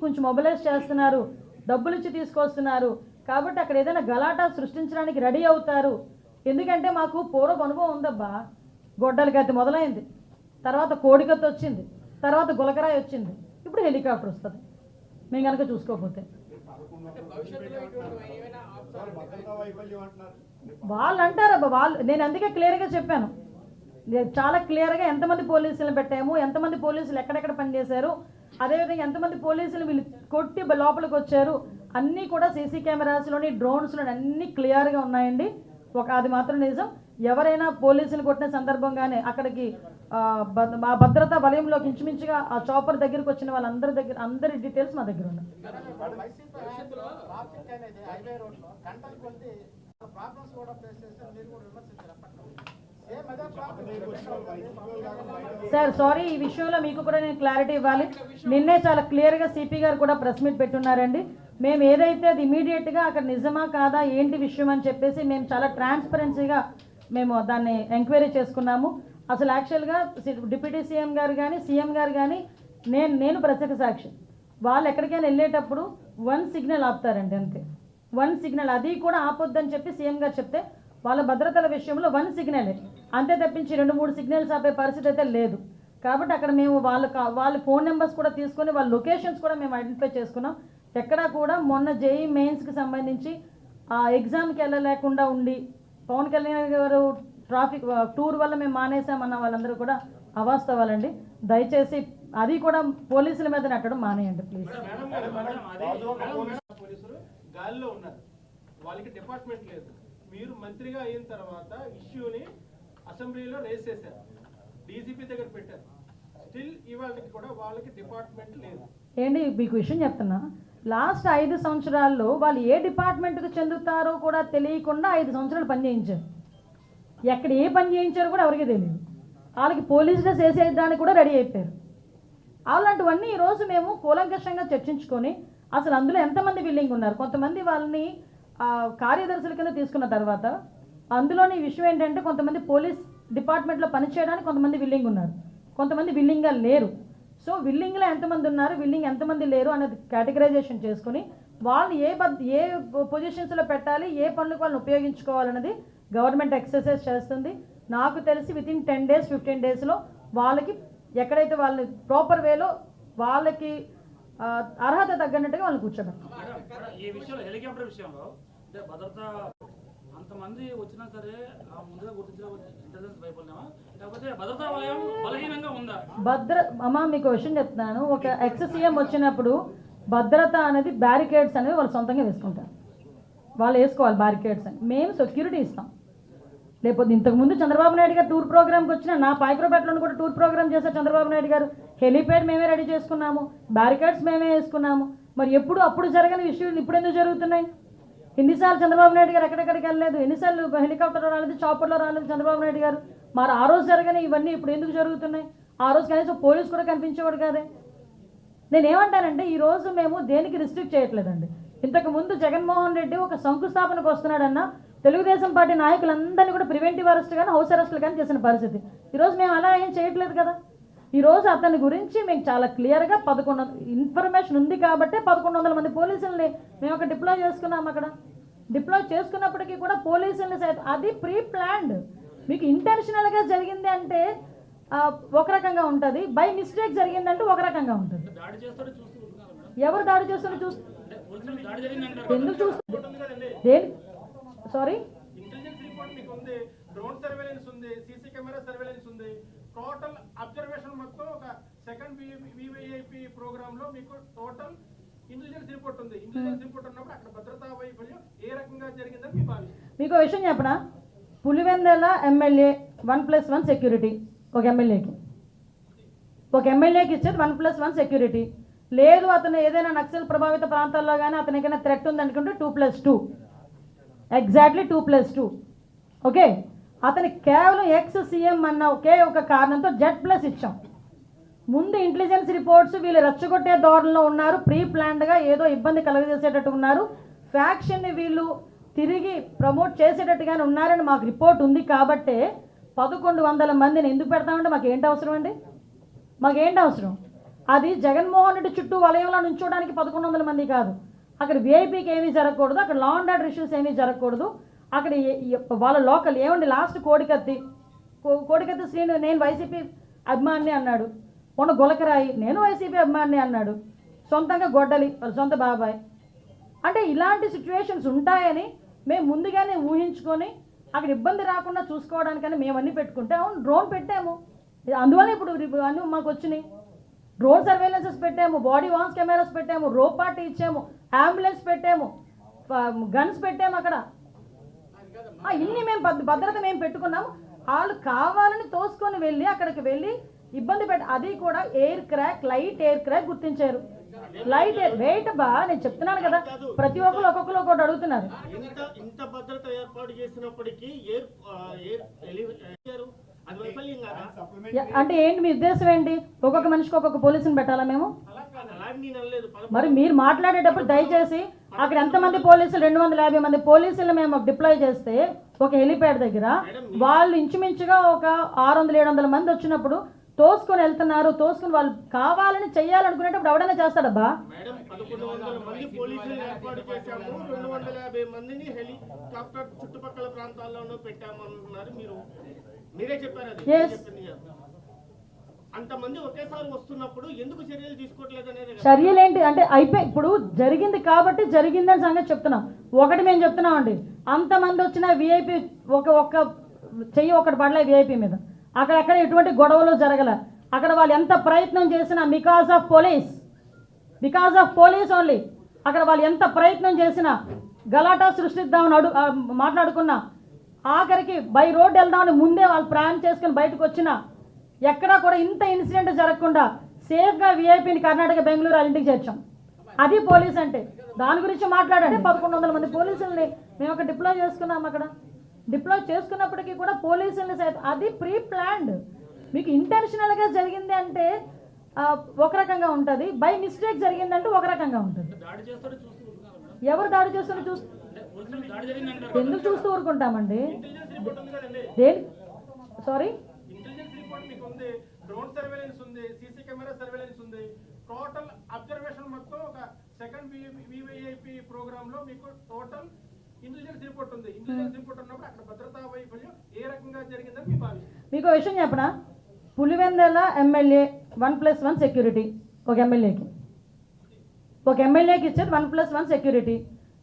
కొంచెం మొబిలైజ్ చేస్తున్నారు, డబ్బులు ఇచ్చి తీసుకొస్తున్నారు కాబట్టి అక్కడ ఏదైనా గలాటా సృష్టించడానికి రెడీ అవుతారు. ఎందుకంటే మాకు పూర్వపు అనుభవం ఉందబ్బా. గొడ్డలి కత్తి మొదలైంది, తర్వాత కోడికత్తి వచ్చింది, తర్వాత గులకరాయి వచ్చింది, ఇప్పుడు హెలికాప్టర్ వస్తుంది మేము కనుక చూసుకోకపోతే. వాళ్ళు అంటారబ్బా, నేను అందుకే క్లియర్గా చెప్పాను, చాలా క్లియర్గా ఎంతమంది పోలీసులను పెట్టాము, ఎంతమంది పోలీసులు ఎక్కడెక్కడ పనిచేశారు, అదేవిధంగా ఎంతమంది పోలీసులు వీళ్ళు కొట్టి లోపలికి వచ్చారు అన్నీ కూడా సీసీ కెమెరాస్లోని డ్రోన్స్లోని అన్నీ క్లియర్గా ఉన్నాయండి. అది మాత్రం నిజం. ఎవరైనా పోలీసులు కొట్టిన సందర్భంగానే అక్కడికి మా భద్రతా వలయంలోకి ఇంచుమించుగా ఆ చాపర్ దగ్గరికి వచ్చిన అందరి డీటెయిల్స్ మా దగ్గర ఉన్నాయి. సార్ సారీ, ఈ విషయంలో మీకు కూడా నేను క్లారిటీ ఇవ్వాలి. నిన్నే చాలా క్లియర్గా సిపి గారు కూడా ప్రెస్ మీట్ పెట్టున్నారండి. మేము ఏదైతే అది ఇమీడియట్గా అక్కడ నిజమా కాదా ఏంటి విషయం అని చెప్పేసి మేము చాలా ట్రాన్స్పరెన్సీగా మేము దాన్ని ఎంక్వైరీ చేసుకున్నాము. అసలు యాక్చువల్గా డిప్యూటీ సీఎం గారు కానీ సీఎం గారు కానీ నేను ప్రత్యక్ష సాక్షి. వాళ్ళు ఎక్కడికైనా వెళ్ళేటప్పుడు 1 సిగ్నల్ ఆపుతారండి, అంతే 1 సిగ్నల్. అది కూడా ఆపొద్దని చెప్పి సీఎం గారు చెప్తే వాళ్ళ భద్రతల విషయంలో 1 సిగ్నలే, అంతే తప్పించి 2-3 సిగ్నల్స్ ఆపే పరిస్థితి అయితే లేదు. కాబట్టి అక్కడ మేము వాళ్ళ ఫోన్ నెంబర్స్ కూడా తీసుకొని వాళ్ళ లొకేషన్స్ కూడా మేము ఐడెంటిఫై చేసుకున్నాం. ఎక్కడా కూడా మొన్న జేఈ మెయిన్స్కి సంబంధించి ఆ ఎగ్జామ్కి వెళ్ళలేకుండా ఉండి పవన్ కళ్యాణ్ గారు ట్రాఫిక్ టూర్ వల్ల మేము మానేసామన్న వాళ్ళందరూ కూడా అవాస్తవాలండి. దయచేసి అది కూడా పోలీసుల మీద నెట్టడం మానేయండి ప్లీజ్. గాలిలో ఉన్నారు, వాళ్ళకి డిపార్ట్మెంట్ లేదు. మీరు మంత్రిగా అయిన తర్వాత ఇష్యూని అసెంబ్లీలో రేస్ చేశారు, డీజీపీ దగ్గర పెట్టారు. స్టిల్ ఇవాళకి కూడా వాళ్ళకి డిపార్ట్మెంట్ లేదు. ఏంటి మీకు విషయం చెప్తున్నా, లాస్ట్ 5 సంవత్సరాల్లో వాళ్ళు ఏ డిపార్ట్మెంట్కి చెందుతారో కూడా తెలియకుండా 5 సంవత్సరాలు పని చేయించారు. ఎక్కడ ఏ పని చేయించారో కూడా ఎవరికి తెలియదు. వాళ్ళకి పోలీస్ డ్రెస్ వేసేయడానికి కూడా రెడీ అయిపోయారు. అలాంటివన్నీ ఈరోజు మేము కూలంకషంగా చర్చించుకొని అసలు అందులో ఎంతమంది విల్లింగ్ ఉన్నారు. కొంతమంది వాళ్ళని కార్యదర్శుల కింద తీసుకున్న తర్వాత అందులోని విషయం ఏంటంటే కొంతమంది పోలీస్ డిపార్ట్మెంట్లో పనిచేయడానికి కొంతమంది విల్లింగ్ ఉన్నారు, కొంతమంది విల్లింగ్గా లేరు. సో విల్లింగ్లో ఎంతమంది ఉన్నారు, విల్లింగ్ ఎంతమంది లేరు అనేది కేటగరైజేషన్ చేసుకుని వాళ్ళు ఏ పొజిషన్స్లో పెట్టాలి, ఏ పనులకు వాళ్ళని ఉపయోగించుకోవాలన్నది గవర్నమెంట్ ఎక్సర్సైజ్ చేస్తుంది. నాకు తెలిసి వితిన్ 10 days 15 daysలో వాళ్ళకి ఎక్కడైతే వాళ్ళని ప్రాపర్ వేలో వాళ్ళకి అర్హత తగ్గట్టుగా వాళ్ళు కూర్చోబెట్టారు. ఈ విషయంలో హెలికాప్టర్ విషయంలో భద్రత అంతమంది వచ్చినా సరే ముందుగా గుర్తించిన ఇంటెలిజెన్స్ వైఫల్యమా లేకపోతే భద్రతా వలయం బలహీనంగా ఉందా? మీకు విషయం చెప్తున్నాను. ఒక ఎక్స్ సీఎం వచ్చినప్పుడు భద్రత అనేది బ్యారికేడ్స్ అనేవి వాళ్ళు సొంతంగా వేసుకుంటారు, వాళ్ళు వేసుకోవాలి బ్యారికేడ్స్ అని. మేము సెక్యూరిటీ ఇస్తాం. లేకపోతే ఇంతకుముందు చంద్రబాబు నాయుడు గారు టూర్ ప్రోగ్రామ్కి వచ్చిన నా పాయకరపేటలో కూడా టూర్ ప్రోగ్రామ్ చేశారు చంద్రబాబు నాయుడు గారు. హెలిప్యాడ్ మేమే రెడీ చేసుకున్నాము, బ్యారికేడ్స్ మేమే వేసుకున్నాము. మరి అప్పుడు జరగని విషయాలు ఇప్పుడు ఎందుకు జరుగుతున్నాయి? ఎన్నిసార్లు చంద్రబాబు నాయుడు గారు ఎక్కడెక్కడికి వెళ్ళలేదు, ఎన్నిసార్లు హెలికాప్టర్లో రాలేదు, చాపర్లో రాలేదు చంద్రబాబు నాయుడు గారు. మరి ఆ రోజు జరగని ఇవన్నీ ఇప్పుడు ఎందుకు జరుగుతున్నాయి? ఆ రోజు కనీసం పోలీసు కూడా కనిపించేవాడు కాదే. నేనేమంటానంటే ఈరోజు మేము దేనికి రిస్ట్రిక్ట్ చేయట్లేదండి. ఇంతకుముందు జగన్మోహన్ రెడ్డి ఒక శంకుస్థాపనకు వస్తున్నాడన్న తెలుగుదేశం పార్టీ నాయకులందరినీ కూడా ప్రివెంటివ్ అరెస్ట్ కానీ హౌస్ అరెస్టులు కానీ చేసిన పరిస్థితి. ఈరోజు మేము అలా ఏం చేయట్లేదు కదా. ఈరోజు అతని గురించి మేము చాలా క్లియర్గా 1100 ఇన్ఫర్మేషన్ ఉంది కాబట్టి 1100 మంది పోలీసుల్ని మేము అక్కడ డిప్లాయ్ చేసుకున్నాం. అక్కడ డిప్లాయ్ చేసుకున్నప్పటికీ కూడా పోలీసుల్ని అది ప్రీ ప్లాన్డ్. మీకు ఇంటెన్షనల్గా జరిగింది అంటే ఒక రకంగా ఉంటుంది, బై మిస్టేక్ జరిగిందంటే ఒక రకంగా ఉంటుంది. ఎవరు దాడి చేస్తారో ఎందుకు చూస్తుంది? సారీ, ఇంటెలిజెన్స్ రిపోర్ట్ మీకు ఉంది, డ్రోన్ సర్వేలెన్స్ ఉంది, సీసీ కెమెరా సర్వేలెన్స్ ఉంది, టోటల్ అబ్జర్వేషన్ మొత్తం ఒక సెకండ్ వివిఐపి ప్రోగ్రామ్ లో మీకు టోటల్ ఇంటెలిజెన్స్ రిపోర్ట్ ఉంది. ఇంటెలిజెన్స్ రిపోర్ట్ ఉన్నప్పుడు అక్కడ భద్రతా వైఫల్యం ఏ రకంగా జరిగిందని మీ భావిస్తారు? మీకు విషయం చెప్పనా, పులివెందల ఎమ్మెల్యే 1+1 సెక్యూరిటీ ఒక ఎమ్మెల్యేకి ఇచ్చేది 1+1 సెక్యూరిటీ. లేదు అతను ఏదైనా నక్సల్ ప్రభావిత ప్రాంతాల్లో కానీ అతనికైనా థ్రెట్ ఉంది అనుకుంటే 2+2, ఎగ్జాక్ట్లీ 2+2. ఓకే, అతనికి కేవలం ఎక్స్ సీఎం అన్న ఒకే ఒక కారణంతో Z+ ఇచ్చాం. ముందు ఇంటెలిజెన్స్ రిపోర్ట్స్ వీళ్ళు రెచ్చగొట్టే ధోరణిలో ఉన్నారు, ప్రీ ప్లాన్డ్గా ఏదో ఇబ్బంది కలగజేసేటట్టు ఉన్నారు, ఫ్యాక్షన్ని వీళ్ళు తిరిగి ప్రమోట్ చేసేటట్టుగానే ఉన్నారని మాకు రిపోర్ట్ ఉంది. కాబట్టే 1100 మందిని ఎందుకు పెడతామంటే మాకేంటి అవసరం అండి? మాకేంటి అవసరం? అది జగన్మోహన్ రెడ్డి చుట్టూ వలయంలో నుంచోడానికి 1100 మంది కాదు. అక్కడ విఐపీకి ఏమీ జరగకూడదు, అక్కడ లా అండ్ ఆర్డర్ ఇష్యూస్ ఏమీ జరగకూడదు. అక్కడ వాళ్ళ లోకల్ ఏమండి లాస్ట్ కోడికత్తి శ్రీను నేను వైసీపీ అభిమాని అన్నాడు. మొన్న గులకరాయి నేను వైసీపీ అభిమాని అన్నాడు. సొంతంగా గొడ్డలి వాళ్ళ సొంత బాబాయ్. అంటే ఇలాంటి సిచ్యువేషన్స్ ఉంటాయని మేము ముందుగానే ఊహించుకొని అక్కడ ఇబ్బంది రాకుండా చూసుకోవడానికని మేము అన్నీ పెట్టుకుంటే అవును డ్రోన్ పెట్టాము. అందువల్ల ఇప్పుడు అన్నీ మాకు వచ్చినాయి. డ్రోన్ సర్వేలెన్సెస్ పెట్టాము, బాడీ వాన్స్ కెమెరాస్ పెట్టాము, రోప్ పార్టీ ఇచ్చాము, అంబులెన్స్ పెట్టాము, గన్స్ పెట్టాము. అక్కడ ఇన్ని మేము భద్రత మేము పెట్టుకున్నాము. వాళ్ళు కావాలని తోసుకొని వెళ్ళి అక్కడికి వెళ్ళి ఇబ్బంది అది కూడా లైట్ ఎయిర్ క్రాక్ గుర్తించారు. లైట్ వెయిట్ బా నేను చెప్తున్నాను కదా, ప్రతి ఒక్కరు ఒక్కొక్కరు ఒకటి అడుగుతున్నారు. ఇంత భద్రత ఏర్పాటు చేసినప్పటికీ అంటే ఏంటి మీ ఉద్దేశం ఏంటి? ఒక్కొక్క మనిషికి ఒక్కొక్క పోలీసుని పెట్టాలా మేము? మరి మీరు మాట్లాడేటప్పుడు దయచేసి అక్కడ ఎంతమంది పోలీసులు 250 మంది పోలీసులు మేము డిప్లాయ్ చేస్తే ఒక హెలిప్యాడ్ దగ్గర వాళ్ళు ఇంచుమించుగా ఒక 600-700 మంది వచ్చినప్పుడు తోసుకొని వెళ్తున్నారు. తోసుకొని వాళ్ళు కావాలని చెయ్యాలనుకునేటప్పుడు ఎవడైనా చేస్తాడబ్బా? 1100 మంది పోలీసులు ఏర్పాటు చేశాము, 250 మందిని హెలికాప్టర్ చుట్టుపక్కల ప్రాంతాల్లోనూ పెట్టామన్నారు. మీరే చెప్పారు అది. అంతమంది ఒకేసారి వస్తున్నప్పుడు ఎందుకు చర్యలు తీసుకోవట్లేదు అనేది. చర్యలు ఏంటి అంటే అయిపోయి ఇప్పుడు జరిగింది కాబట్టి జరిగిందని సంగతి చెప్తున్నాం. ఒకటి మేము చెప్తున్నాం అండి, అంతమంది వచ్చిన విఐపి ఒక్క చెయ్యి ఒకటి పడలే విఐపి మీద. అక్కడెక్కడ ఎటువంటి గొడవలు జరగల. అక్కడ వాళ్ళు ఎంత ప్రయత్నం చేసినా బికాస్ ఆఫ్ పోలీస్ ఓన్లీ. అక్కడ వాళ్ళు ఎంత ప్రయత్నం చేసినా గలాటా సృష్టిద్దామని మాట్లాడుకున్నా, ఆఖరికి బై రోడ్ వెళ్దామని ముందే వాళ్ళు ప్రయాణం చేసుకుని బయటకు వచ్చినా ఎక్కడా కూడా ఇంత ఇన్సిడెంట్ జరగకుండా సేఫ్గా విఐపిని కర్ణాటక బెంగళూరు వాళ్ళ ఇంటికి చేర్చాం. అది పోలీస్ అంటే. దాని గురించి మాట్లాడండి. 1100 మంది పోలీసుల్ని మేము అక్కడ డిప్లాయ్ చేసుకున్నాం. అక్కడ డిప్లాయ్ చేసుకున్నప్పటికీ కూడా పోలీసుల్ని అది ప్రీ ప్లాన్డ్. మీకు ఇంటెన్షనల్గా జరిగింది అంటే ఒక రకంగా ఉంటుంది, బై మిస్టేక్ జరిగిందంటే ఒక రకంగా ఉంటుంది. ఎవరు దాడి చేస్తారో ఎందుకు చూస్తూ ఊరుకుంటామండి? సారీ, డ్రోన్ సర్వేలెన్స్ ఉంది, సీసీ కెమెరా సర్వేలెన్స్ ఉంది, టోటల్ అబ్జర్వేషన్ మొత్తం ఒక సెకండ్ వివిఐపి ప్రోగ్రామ్ లో మీకు టోటల్ ఇంటెలిజెన్స్ రిపోర్ట్ ఉంది. ఇంటెలిజెన్స్ రిపోర్ట్ ఉన్నప్పుడు అక్కడ భద్రతా వైఫల్యం ఏ రకంగా జరిగిందని మీ భావిస్తారు? మీకు విషయం చెప్పనా, పులివెందల ఎమ్మెల్యే 1+1 సెక్యూరిటీ ఒక ఎమ్మెల్యేకి ఇచ్చేది 1+1 సెక్యూరిటీ.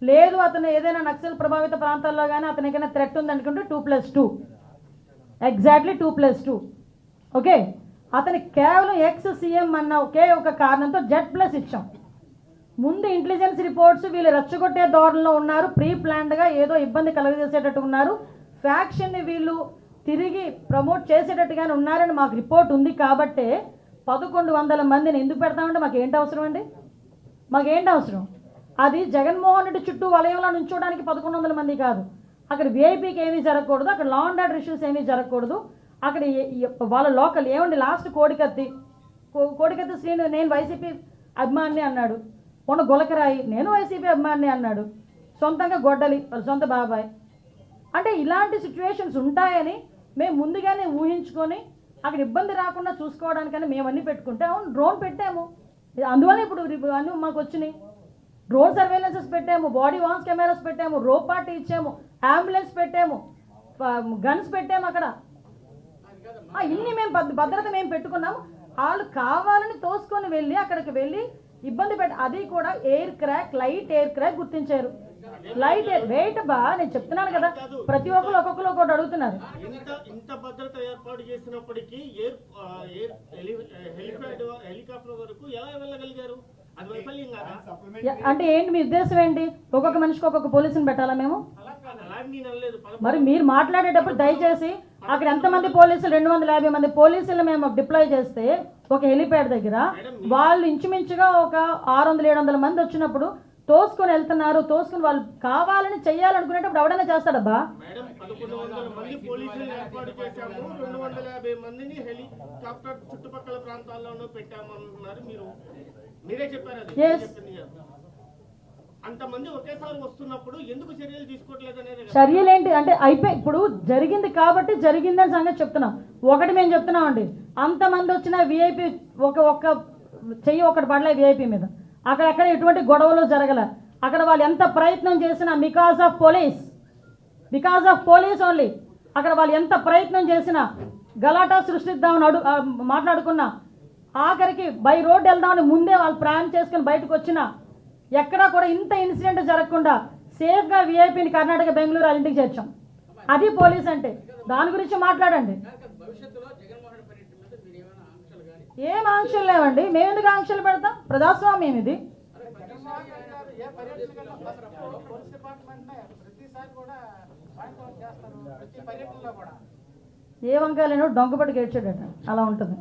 లేదు అతను ఏదైనా నక్సల్ ప్రభావిత ప్రాంతాల్లో కానీ అతనికైనా థ్రెట్ ఉందనుకుంటే 2+2, ఎగ్జాక్ట్లీ 2+2. ఓకే, అతనికి కేవలం సీఎం అన్న ఒకే ఒక కారణంతో Z+ ఇచ్చాం. ముందు ఇంటెలిజెన్స్ రిపోర్ట్స్ వీళ్ళు రెచ్చగొట్టే ధోరణిలో ఉన్నారు, ప్రీ ప్లాన్డ్గా ఏదో ఇబ్బంది కలుగజేసేటట్టు ఉన్నారు, ఫ్యాక్షన్ని వీళ్ళు తిరిగి ప్రమోట్ చేసేటట్టుగానే ఉన్నారని మాకు రిపోర్ట్ ఉంది. కాబట్టే 1100 మందిని ఎందుకు పెడతామంటే మాకేంటి అవసరం అండి? మాకేంటి అవసరం? అది జగన్మోహన్ రెడ్డి చుట్టూ వలయంలో నుంచోడానికి 1100 మంది కాదు. అక్కడ విఐపీకి ఏమీ జరగకూడదు, అక్కడ లా అండ్ ఆర్డర్ ఇష్యూస్ ఏమీ జరగకూడదు. అక్కడ వాళ్ళ లోకల్ ఏమండి లాస్ట్ కోడికత్తి శ్రీను నేను వైసీపీ అభిమాని అన్నాడు. మొన్న గులకరాయి నేను వైసీపీ అభిమాని అన్నాడు. సొంతంగా గొడ్డలి వాళ్ళ సొంత బాబాయ్. అంటే ఇలాంటి సిచ్యువేషన్స్ ఉంటాయని మేము ముందుగానే ఊహించుకొని అక్కడ ఇబ్బంది రాకుండా చూసుకోవడానికని మేము అన్నీ పెట్టుకుంటే అవును డ్రోన్ పెట్టాము. అందువల్ల ఇప్పుడు అన్నీ మాకు వచ్చినాయి. డ్రోన్ సర్వేలెన్సెస్ పెట్టాము, బాడీ వాన్స్ కెమెరాస్ పెట్టాము, రోప్ పార్టీ ఇచ్చాము, అంబులెన్స్ పెట్టాము, గన్స్ పెట్టాము. అక్కడ ఇన్ని మేము భద్రత మేము పెట్టుకున్నాము. వాళ్ళు కావాలని తోసుకొని వెళ్ళి అక్కడికి వెళ్ళి ఇబ్బంది అది కూడా లైట్ ఎయిర్ క్రాక్ గుర్తించారు. లైట్ వెయిట్ బా నేను చెప్తున్నాను కదా, ప్రతి ఒక్కరు ఒక్కొక్కరు ఒకటి అడుగుతున్నారు. ఇంత భద్రత ఏర్పాటు చేసినప్పటికీ హెలికాప్టర్ వరకు ఎలా వెళ్ళగలిగారు? అంటే ఏంటి మీ ఉద్దేశం ఏంటి? ఒక్కొక్క మనిషికి ఒక్కొక్క పోలీసుని పెట్టాలా మేము? మరి మీరు మాట్లాడేటప్పుడు దయచేసి అక్కడ ఎంతమంది పోలీసులు 250 మంది పోలీసులు మేము డిప్లాయ్ చేస్తే ఒక హెలిప్యాడ్ దగ్గర వాళ్ళు ఇంచుమించుగా ఒక 600-700 మంది వచ్చినప్పుడు తోసుకొని వెళ్తున్నారు. తోసుకొని వాళ్ళు కావాలని చెయ్యాలనుకునేటప్పుడు ఎవడైనా చేస్తాడబ్బా? 1100 మంది పోలీసులు ఏర్పాటు చేశాము, 250 మందిని హెలికాప్టర్ చుట్టుపక్కల ప్రాంతాల్లోనూ పెట్టామన్నారు. మీరే చెప్పారు అది. అంతమంది ఒకేసారి వస్తున్నప్పుడు ఎందుకు చర్యలు తీసుకోవట్లేదు అనేది. చర్యలు ఏంటి అంటే అయిపోయి ఇప్పుడు జరిగింది కాబట్టి జరిగిందని సంగతి చెప్తున్నాం. ఒకటి మేము చెప్తున్నాం అండి, అంతమంది వచ్చిన విఐపి ఒక్క చెయ్యి ఒకటి పడలే విఐపి మీద, అక్కడెక్కడ ఎటువంటి గొడవలు జరగల. అక్కడ వాళ్ళు ఎంత ప్రయత్నం చేసినా బికాస్ ఆఫ్ పోలీస్ ఓన్లీ, అక్కడ వాళ్ళు ఎంత ప్రయత్నం చేసినా గలాటా సృష్టిద్దామని మాట్లాడుకున్నా, ఆఖరికి బై రోడ్ వెళ్దామని ముందే వాళ్ళు ప్లాన్ చేసుకుని బయటకు వచ్చినా ఎక్కడా కూడా ఇంత ఇన్సిడెంట్ జరగకుండా సేఫ్గా విఐపిని కర్ణాటక బెంగళూరు వాళ్ళ ఇంటికి చేర్చాం. అది పోలీస్ అంటే. దాని గురించి మాట్లాడండి. ఏం ఆంక్షలు లేవండి, మేము ఎందుకు ఆంక్షలు పెడతాం? ప్రజాస్వామ్యం ఇది. ఏ వంకాయలేనో డొంకపట్టి గేడ్చాడట, అలా ఉంటుంది.